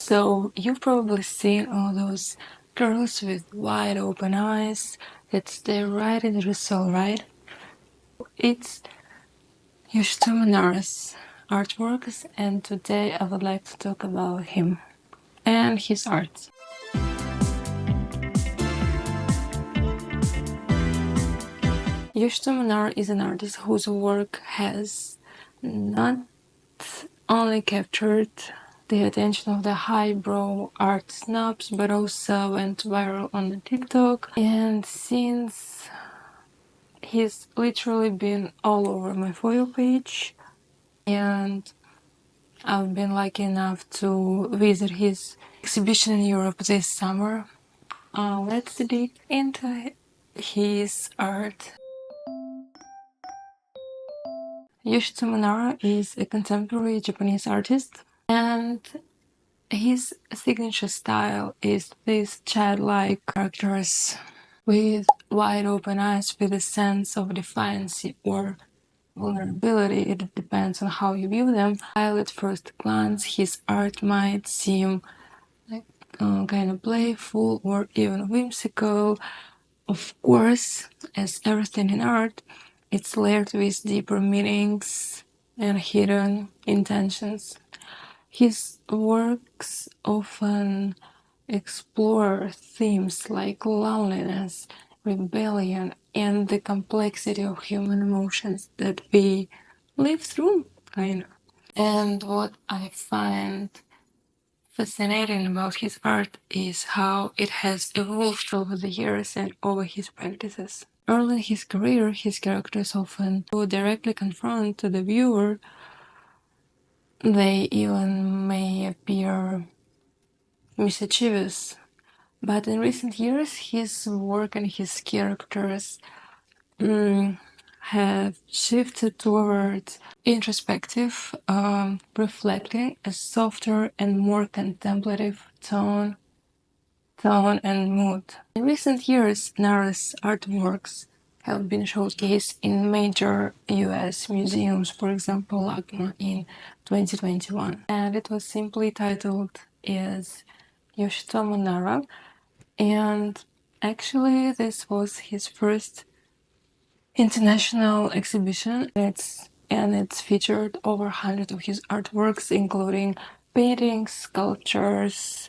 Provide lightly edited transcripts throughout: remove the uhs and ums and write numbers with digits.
So you've probably seen all those girls with wide open eyes that stare right into the soul, right? It's Yoshitomo Nara's artworks, and today I would like to talk about him and his art. Yoshitomo Nara is an artist whose work has not only captured the attention of the highbrow art snobs, but also went viral on the TikTok. And since he's literally been all over my For You page, and I've been lucky enough to visit his exhibition in Europe this summer. Let's dig into his art. Yoshitomo Nara is a contemporary Japanese artist, and his signature style is these childlike characters with wide open eyes with a sense of defiance or vulnerability. It depends on how you view them. While at first glance his art might seem like kind of playful or even whimsical, of course, as everything in art, it's layered with deeper meanings and hidden intentions. His works often explore themes like loneliness, rebellion, and the complexity of human emotions that we live through, kind of. And what I find fascinating about his art is how it has evolved over the years and over his practices. Early in his career, his characters often directly confront to the viewer. They even may appear mischievous. But in recent years, his work and his characters have shifted towards introspective, reflecting a softer and more contemplative tone and mood. In recent years, Nara's artworks have been showcased in major US museums, for example, LACMA in 2021. And it was simply titled as Yoshitomo Nara. And actually, this was his first international exhibition. It's featured over 100 of his artworks, including paintings, sculptures,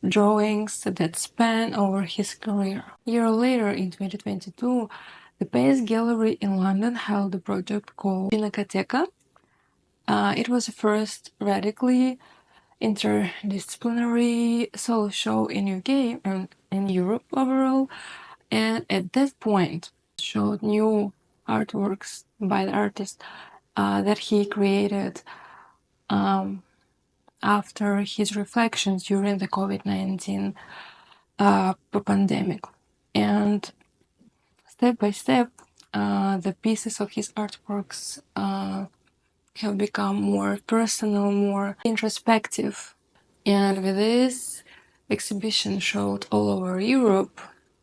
drawings that span over his career. A year later, in 2022, the Pace Gallery in London held a project called Pinacoteca. It was the first radically interdisciplinary solo show in UK and in Europe overall, and at that point showed new artworks by the artist that he created after his reflections during the COVID-19 pandemic. And step by step, the pieces of his artworks have become more personal, more introspective. And with this exhibition showed all over Europe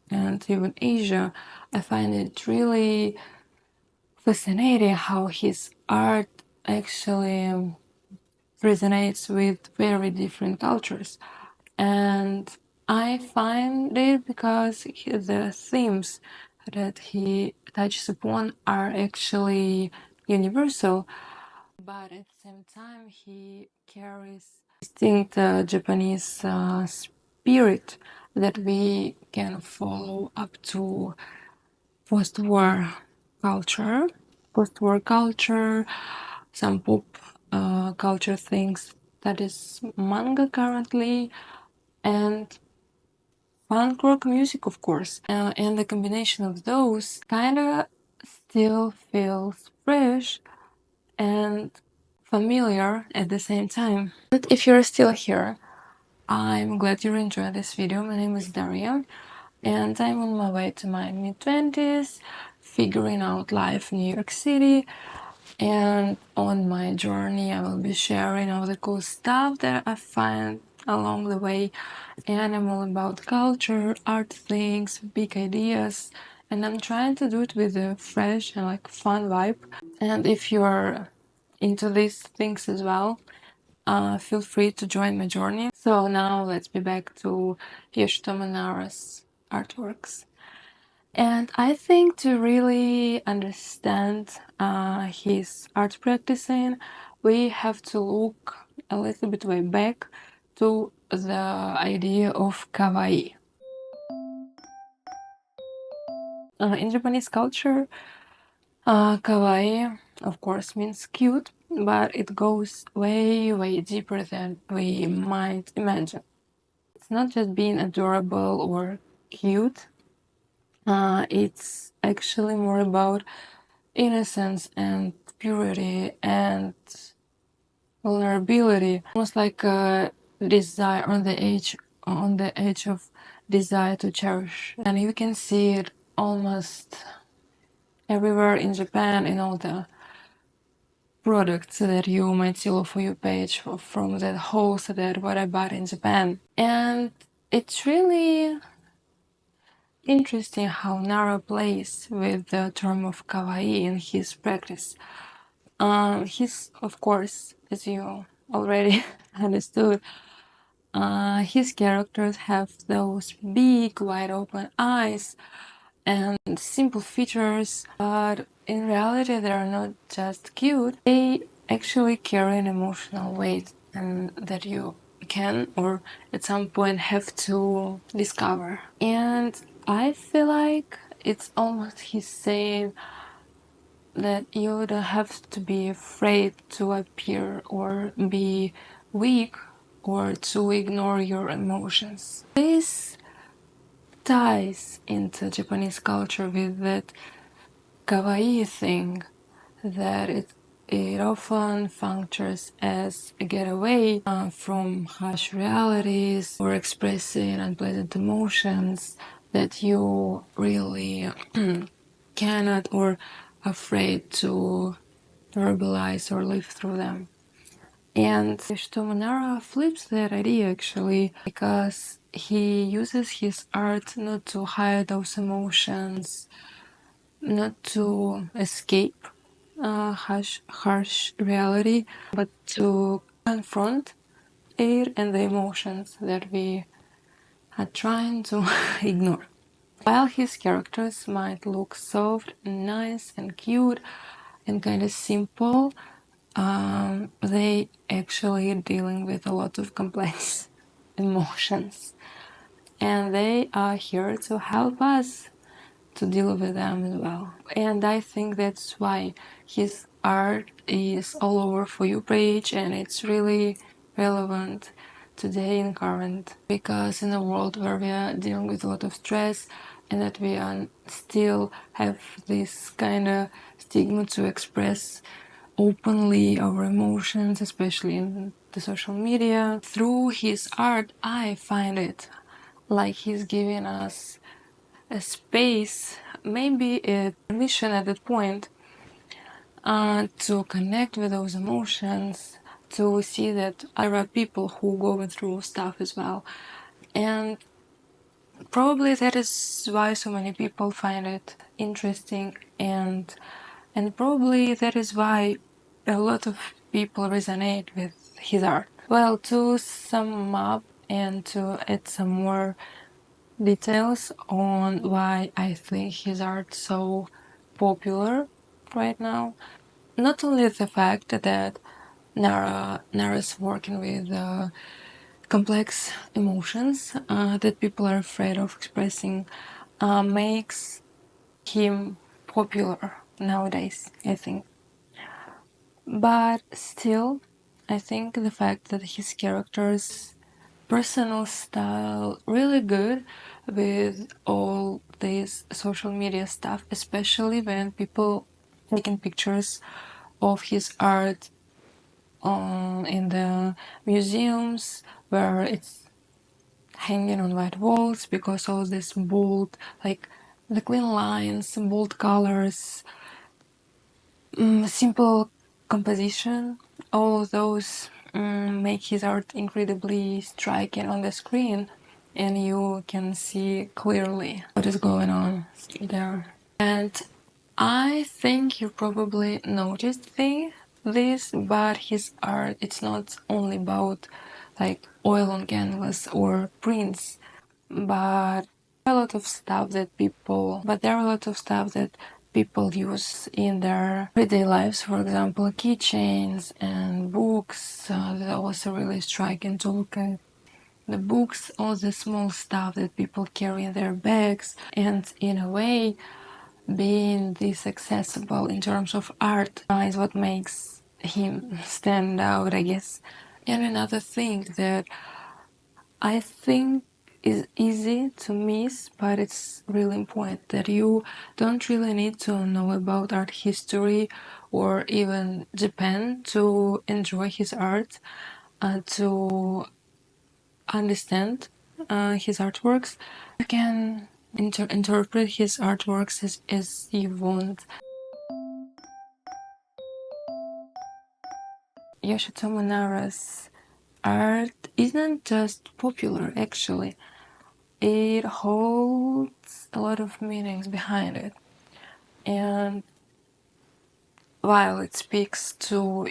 and even Asia, I find it really fascinating how his art actually resonates with very different cultures. And I find it because the themes that he touches upon are actually universal, but at the same time he carries distinct Japanese spirit that we can follow up to post-war culture, some pop culture things, that is manga currently, and punk rock music, of course. And the combination of those kinda still feels fresh and familiar at the same time. But if you're still here, I'm glad you enjoyed this video. My name is Daria, and I'm on my way to my mid-20s, figuring out life in New York City. And on my journey, I will be sharing all the cool stuff that I find along the way. And I'm all about culture, art things, big ideas, and I'm trying to do it with a fresh and like fun vibe. And if you're into these things as well, feel free to join my journey. So now let's be back to Yoshitomo Nara's artworks. And I think to really understand his art practicing, we have to look a little bit way back to the idea of Kawai. In Japanese culture, Kawaii, of course, means cute, but it goes way, way deeper than we might imagine. It's not just being adorable or cute, it's actually more about innocence and purity and vulnerability, almost like a desire on the edge of desire to cherish. And you can see it almost everywhere in Japan in all the products that you might see for your page from that host that what I bought in Japan. And it's really interesting how Nara plays with the term of kawaii in his practice. He's, of course, as you already understood, his characters have those big, wide open eyes and simple features, but in reality they are not just cute, they actually carry an emotional weight and that you can or at some point have to discover. And I feel like it's almost he's saying that you don't have to be afraid to appear or be weak or to ignore your emotions. This ties into Japanese culture with that kawaii thing that it often functions as a getaway from harsh realities or expressing unpleasant emotions that you really cannot or afraid to verbalize or live through them. And Yoshitomo Nara flips that idea actually because he uses his art not to hide those emotions, not to escape harsh reality, but to confront it and the emotions that we are trying to ignore. While his characters might look soft and nice and cute and kind of simple, they actually dealing with a lot of complex emotions, and they are here to help us to deal with them as well. And I think that's why his art is all over For You page, and it's really relevant today in current, because in a world where we are dealing with a lot of stress and that we are still have this kind of stigma to express openly our emotions, especially in the social media. Through his art, I find it like he's giving us a space, maybe a permission at that point, to connect with those emotions, to see that there are people who go through stuff as well. And probably that is why so many people find it interesting, and probably that is why a lot of people resonate with his art. Well, to sum up and to add some more details on why I think his art so popular right now. Not only the fact that Nara's working with complex emotions that people are afraid of expressing makes him popular nowadays, I think. But still, I think the fact that his characters personal style really good with all this social media stuff, especially when people taking pictures of his art in the museums where it's hanging on white walls, because all this bold, like the clean lines, bold colors, simple composition, all of those make his art incredibly striking on the screen, and you can see clearly what is going on there. And I think you probably noticed thing this, but his art, it's not only about like oil on canvas or prints, but there are a lot of stuff that people use in their everyday lives. For example, keychains and books. That also really striking to look at. The books, all the small stuff that people carry in their bags, and in a way, being this accessible in terms of art is what makes him stand out, I guess. And another thing that I think is easy to miss, but it's really important, that you don't really need to know about art history or even Japan to enjoy his art, to understand his artworks. You can interpret his artworks as you want. Yoshitomo Nara's art isn't just popular, actually. It holds a lot of meanings behind it. And while it speaks to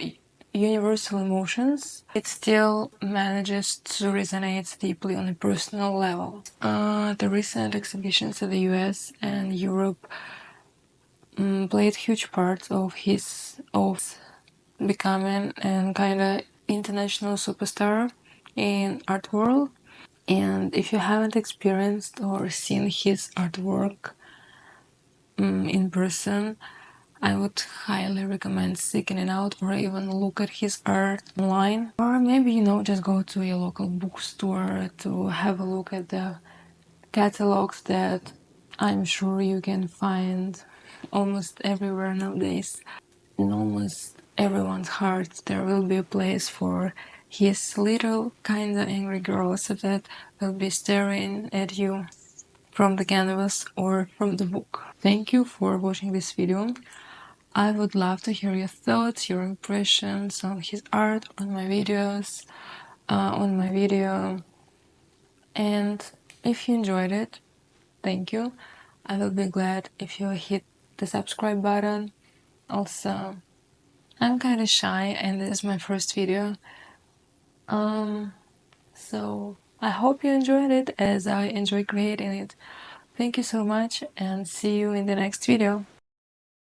universal emotions, it still manages to resonate deeply on a personal level. The recent exhibitions in the US and Europe played huge parts of his becoming and kinda international superstar in art world. And if you haven't experienced or seen his artwork in person, I would highly recommend seeking it out, or even look at his art online. Or maybe, just go to your local bookstore to have a look at the catalogs that I'm sure you can find almost everywhere nowadays. In almost everyone's heart, there will be a place for his little kinda angry girls that will be staring at you from the canvas or from the book. Thank you for watching this video. I would love to hear your thoughts, your impressions on his art, on my videos, on my video. And if you enjoyed it, thank you. I will be glad if you hit the subscribe button. Also, I'm kind of shy and this is my first video. So I hope you enjoyed it as I enjoy creating it. Thank you so much and see you in the next video.